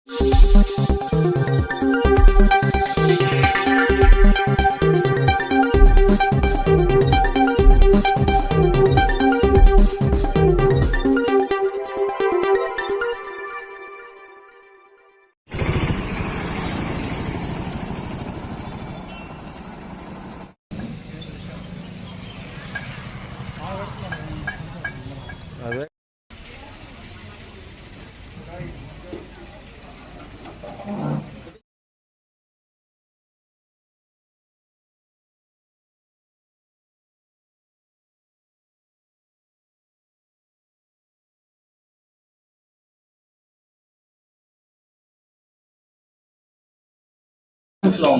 అదే హలో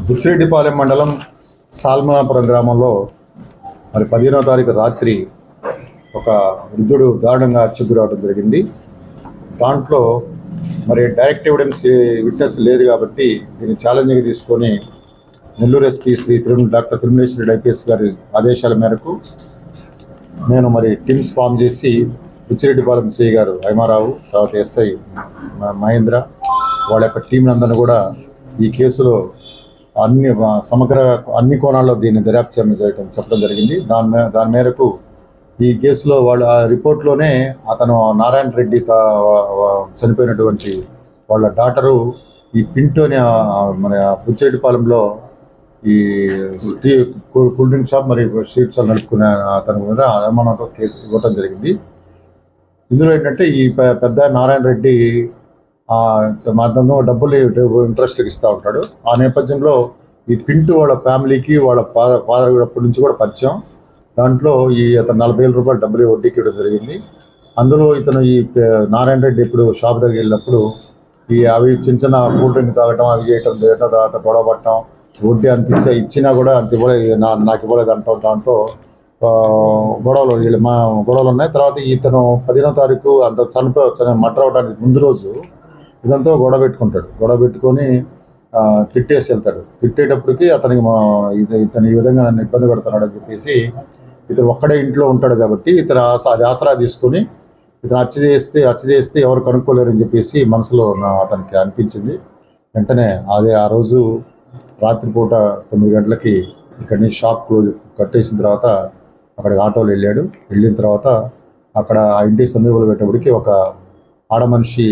బుచ్చిరెడ్డిపాలెం మండలం సాల్మనాపురం గ్రామంలో మరి 15వ తారీఖు రాత్రి ఒక వృద్ధుడు దారుణంగా హత్యకు రావడం జరిగింది. దాంట్లో మరి డైరెక్ట్ ఎవిడెన్స్ విట్నెస్ లేదు కాబట్టి దీన్ని ఛాలెంజ్గా తీసుకొని Nellore SP Shri doctor Tirumaleswara Reddy IPS గారి ఆదేశాల మేరకు నేను మరి టీమ్స్ ఫామ్ చేసి బుచ్చిరెడ్డిపాలెం సిఐ గారు హైమారావు, తర్వాత ఎస్ఐ మహేంద్ర వాళ్ళ యొక్క టీం అందరిని కూడా ఈ కేసులో అన్ని కోణాల్లో దీన్ని దర్యాప్తు చెప్పడం జరిగింది. దాని మేరకు ఈ కేసులో వాళ్ళ రిపోర్ట్లోనే అతను నారాయణ రెడ్డి చనిపోయినటువంటి వాళ్ళ డాటరు ఈ పింటో అని మన బుచ్చిరెడ్డిపాలెంలో ఈ కూల్ డ్రింక్ షాప్ మరియు స్ట్రీట్స్ నడుపుకునే అతని మీద అనుమానంతో కేసు ఇవ్వటం జరిగింది. ఇందులో ఏంటంటే ఈ పెద్ద నారాయణ రెడ్డి మాత్రం డబ్బులు ఇంట్రెస్ట్కి ఇస్తూ ఉంటాడు. ఆ నేపథ్యంలో ఈ పింటూ వాళ్ళ ఫ్యామిలీకి వాళ్ళ ఫాదర్ అప్పటి నుంచి కూడా పరిచయం. దాంట్లో అతను 40,000 రూపాయలు డబ్బులు వడ్డీకి ఇవ్వడం జరిగింది. అందులో ఇతను ఈ నారాయణ రెడ్డి ఇప్పుడు షాప్ దగ్గర వెళ్ళినప్పుడు అవి చిన్న కూల్ డ్రింక్ తాగటం, అవి చేయటం తర్వాత గొడవ పట్టడం, వడ్డీ అంత ఇచ్చినా కూడా అంత ఇవ్వలేదు, నాకు ఇవ్వలేదు అంటాం. దాంతో గొడవలు ఉన్నాయి. తర్వాత ఇతను 15వ తారీఖు అంత మర్డర్ అవడానికి ముందు రోజు ఇదంతా గొడవ పెట్టుకొని తిట్టేసి వెళ్తాడు. తిట్టేటప్పటికి అతనికి ఇతను ఈ విధంగా నన్ను ఇబ్బంది పెడుతున్నాడు అని చెప్పేసి ఇతను ఒక్కడే ఇంట్లో ఉంటాడు కాబట్టి ఇతను అది ఆసరా తీసుకొని ఇతను హత్య చేస్తే ఎవరు కనుక్కోలేరని చెప్పేసి మనసులో అతనికి అనిపించింది. వెంటనే ఆ రోజు రాత్రిపూట 9 గంటలకి ఇక్కడి నుంచి షాప్ క్లోజ్ కట్టేసిన తర్వాత అక్కడికి ఆటోలో వెళ్ళిన తర్వాత అక్కడ ఆ ఇంటికి సమీపంలో పెట్టేప్పటికి ఒక ఆడ మనిషి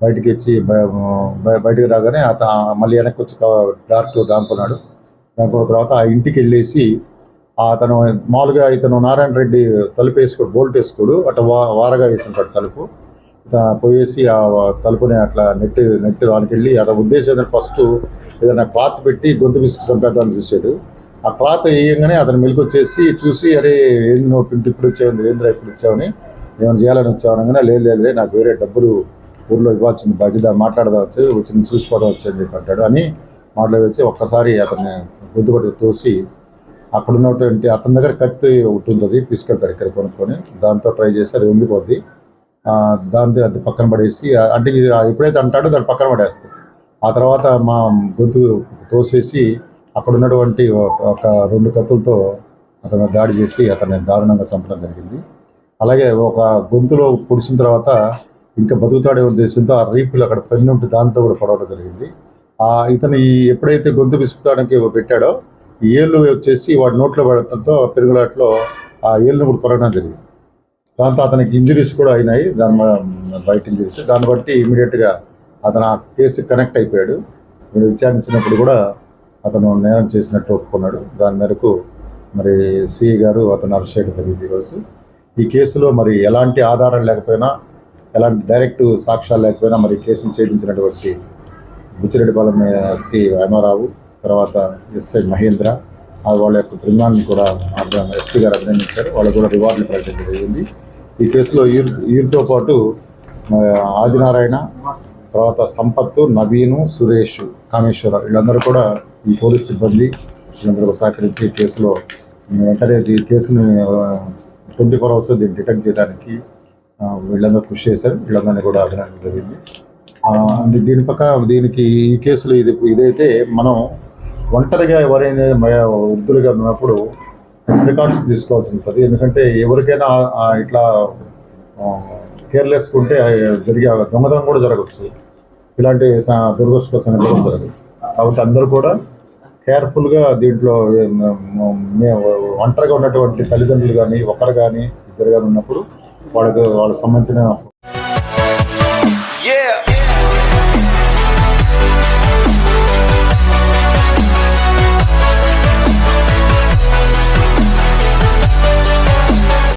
బయటికి రాగానే మళ్ళీ వెనక్కి వచ్చి డార్క్లో దాక్కున్న తర్వాత ఆ ఇంటికి వెళ్ళేసి అతను మామూలుగా ఇతను నారాయణ రెడ్డి తలుపు వేసుకోడు, బోల్ట్ వేసుకోడు, అట్లా వారగా వేసి ఉంటాడు తలుపు. పోయేసి ఆ తలుపుని అట్లా నెట్టి వానికి వెళ్ళి అతని ఉద్దేశం ఫస్ట్ ఏదైనా క్లాత్ పెట్టి గొంతు విసుకు చంపేద్దామని చూశాడు. ఆ క్లాత్ వేయగానే అతను మెలకు వచ్చేసి చూసి, అరే ఏం నువ్వు ఇప్పుడు వచ్చావు, ఏంద్రా ఇప్పుడు వచ్చావని, ఏమైనా చేయాలని వచ్చావు అనగానే లేదు నాకు వేరే డబ్బులు ఊర్లో ఇవ్వాల్సింది బాధ్యత, మాట్లాడదా వచ్చింది చూసిపోదా వచ్చని చెప్పి అంటాడు. అని మాట్లాడి ఒక్కసారి అతన్ని గొంతుపట్టి తోసి అక్కడ ఉన్నటువంటి అతని దగ్గర కత్తి ఒకటి ఉంటుంది, తీసుకెళ్తాడు ఇక్కడ కొనుక్కొని. దాంతో ట్రై చేసి అది ఉండిపోద్ది. దాంతో అది పక్కన పడేసి, అంటే ఎప్పుడైతే అంటాడో దాన్ని పక్కన పడేస్తాడు. ఆ తర్వాత మా గొంతు తోసేసి అక్కడ ఉన్నటువంటి ఒక 2 కత్తులతో అతను దాడి చేసి అతన్ని దారుణంగా చంపడం జరిగింది. అలాగే ఒక గొంతులో పొడిచిన తర్వాత ఇంకా బతుకుతాడే ఉద్దేశంతో ఆ రీపులు అక్కడ పెన్ను ఉంటే దాంతో కూడా పొడవడం జరిగింది. ఇతను ఎప్పుడైతే గొంతు పిసుకుతాడానికి పెట్టాడో ఈ ఏళ్ళు వచ్చేసి వాడి నోట్లో పడటంతో పెరుగులాట్లో ఆ ఏళ్ళను కూడా కొరగడం జరిగింది. దాంతో అతనికి ఇంజరీస్ కూడా అయినాయి, బయట ఇంజరీస్. దాన్ని బట్టి ఇమీడియట్గా అతను ఆ కేసు కనెక్ట్ అయిపోయాడు. వీడు విచారించినప్పుడు కూడా అతను నేరం చేసినట్టు ఒప్పుకున్నాడు. దాని మేరకు మరి సిఐ గారు అతను అరెస్ట్ చేయడం జరిగింది. ఈరోజు ఈ కేసులో మరి ఎలాంటి ఆధారం లేకపోయినా, ఎలాంటి డైరెక్ట్ సాక్ష్యాలు లేకపోయినా మరి కేసును ఛేదించినటువంటి బుచ్చిరెడ్డిపాలెం ఎస్సీ హైమారావు, తర్వాత ఎస్ఐ మహేంద్ర, వాళ్ళ యొక్క బృందాన్ని కూడా ఎస్పీ గారు అభినందించారు. వాళ్ళకు కూడా రివార్డులు ప్రకటించడం జరిగింది. ఈ కేసులో వీరితో పాటు ఆదినారాయణ, తర్వాత సంపత్తు, నవీను, సురేష్, కామేశ్వర వీళ్ళందరూ కూడా ఈ పోలీస్ సిబ్బంది వీళ్ళందరూ సహకరించి ఈ కేసులో వెంటనే ఈ కేసుని 24 అవర్స్ దీన్ని డిటెక్ట్ చేయడానికి వీళ్ళందరూ కృషి చేశారు. వీళ్ళందరినీ కూడా అభినందన జరిగింది. దీనికి ఈ కేసులు ఇదైతే మనం ఒంటరిగా ఎవరైనా వృద్ధులుగా ఉన్నప్పుడు ప్రికాషన్స్ తీసుకోవాల్సి ఉంటుంది. ఎందుకంటే ఎవరికైనా ఇట్లా కేర్లెస్గా ఉంటే జరిగే దొంగతనం కూడా జరగవచ్చు, ఇలాంటి దురదృష్టకర సంఘటనలు కూడా జరగవచ్చు. కాబట్టి అందరూ కూడా కేర్ఫుల్గా దీంట్లో ఒంటరిగా ఉన్నటువంటి తల్లిదండ్రులు కానీ, ఒకరు కానీ, ఇద్దరు కానీ ఉన్నప్పుడు వాళ్ళకి సంబంధించిన